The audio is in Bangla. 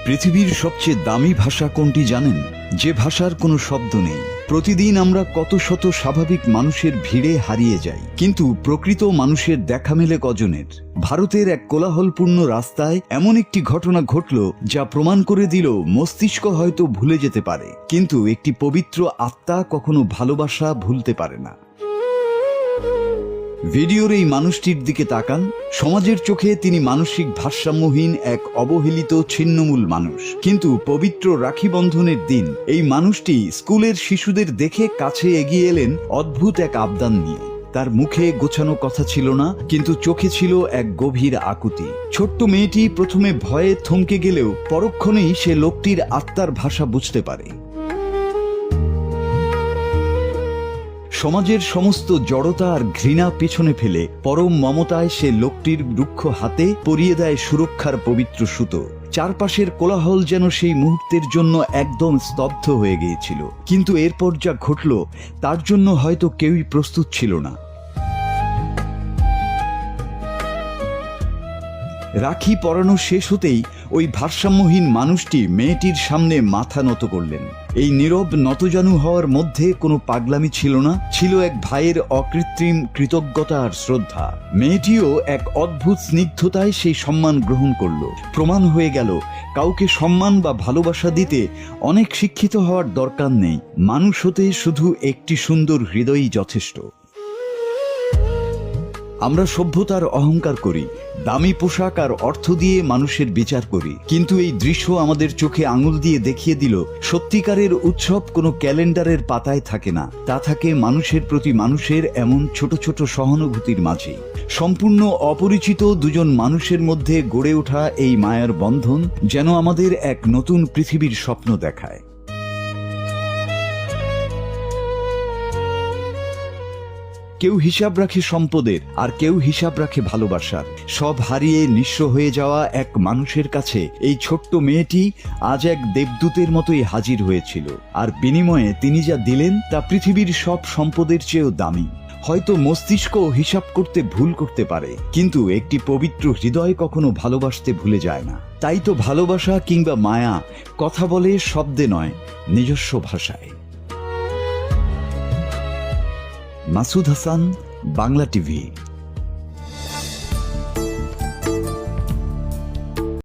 পৃথিবীর সবচেয়ে দামি ভাষা কোনটি জানেন? যে ভাষার কোনো শব্দ নেই। প্রতিদিন আমরা কত শত স্বাভাবিক মানুষের ভিড়ে হারিয়ে যাই, কিন্তু প্রকৃত মানুষের দেখা মেলে কজনের? ভারতের এক কোলাহলপূর্ণ রাস্তায় এমন একটি ঘটনা ঘটল যা প্রমাণ করে দিল মস্তিষ্ক হয়তো ভুলে যেতে পারে, কিন্তু একটি পবিত্র আত্মা কখনো ভালোবাসা ভুলতে পারে না। ভিডিওর এই মানুষটির দিকে তাকান। সমাজের চোখে তিনি মানসিক ভারসাম্যহীন এক অবহেলিত ছিন্নমূল মানুষ, কিন্তু পবিত্র রাখি বন্ধনের দিন এই মানুষটি স্কুলের শিশুদের দেখে কাছে এগিয়ে এলেন অদ্ভুত এক আবদান নিয়ে। তার মুখে গোছানো কথা ছিল না, কিন্তু চোখে ছিল এক গভীর আকুতি। ছোট্ট মেয়েটি প্রথমে ভয়ে থমকে গেলেও পরক্ষণেই সে লোকটির আত্মার ভাষা বুঝতে পারে। সমাজের সমস্ত জড়তা আর ঘৃণা পেছনে ফেলে পরম মমতায় সে লোকটির রুক্ষ হাতে পরিয়ে দেয় সুরক্ষার পবিত্র সুতো। চারপাশের কোলাহল যেন সেই মুহূর্তের জন্য একদম স্তব্ধ হয়ে গিয়েছিল, কিন্তু এরপর যা ঘটল তার জন্য হয়তো কেউই প্রস্তুত ছিল না। রাখি পরানো শেষ হতেই ওই ভারসাম্যহীন মানুষটি মেয়েটির সামনে মাথা নত করলেন। এই নীরব নতজানু হওয়ার মধ্যে কোনো পাগলামি ছিল না, ছিল এক ভাইয়ের অকৃত্রিম কৃতজ্ঞতা আর শ্রদ্ধা। মেয়েটিও এক অদ্ভুত স্নিগ্ধতায় সেই সম্মান গ্রহণ করল। প্রমাণ হয়ে গেল কাউকে সম্মান বা ভালোবাসা দিতে অনেক শিক্ষিত হওয়ার দরকার নেই, মানুষ হতে শুধু একটি সুন্দর হৃদয়ই যথেষ্ট। আমরা সভ্যতার অহংকার করি, দামি পোশাক আর অর্থ দিয়ে মানুষের বিচার করি, কিন্তু এই দৃশ্য আমাদের চোখে আঙুল দিয়ে দেখিয়ে দিল সত্যিকারের উৎসব কোনো ক্যালেন্ডারের পাতায় থাকে না, তা থাকে মানুষের প্রতি মানুষের এমন ছোট ছোট সহানুভূতির মাঝে। সম্পূর্ণ অপরিচিত দুজন মানুষের মধ্যে গড়ে ওঠা এই মায়ার বন্ধন যেন আমাদের এক নতুন পৃথিবীর স্বপ্ন দেখায়। কেউ হিসাব রাখে সম্পদের, আর কেউ হিসাব রাখে ভালোবাসার। সব হারিয়ে নিঃস্ব হয়ে যাওয়া এক মানুষের কাছে এই ছোট্ট মেয়েটি আজ এক দেবদূতের মতোই হাজির হয়েছিল, আর বিনিময়ে তিনি যা দিলেন তা পৃথিবীর সব সম্পদের চেয়েও দামি। হয়তো মস্তিষ্ক হিসাব করতে ভুল করতে পারে, কিন্তু একটি পবিত্র হৃদয় কখনো ভালোবাসতে ভুলে যায় না। তাই তো ভালোবাসা কিংবা মায়া কথা বলে শব্দে নয়, নিজস্ব ভাষায়। মাসুদ হাসান, বাংলা টিভি।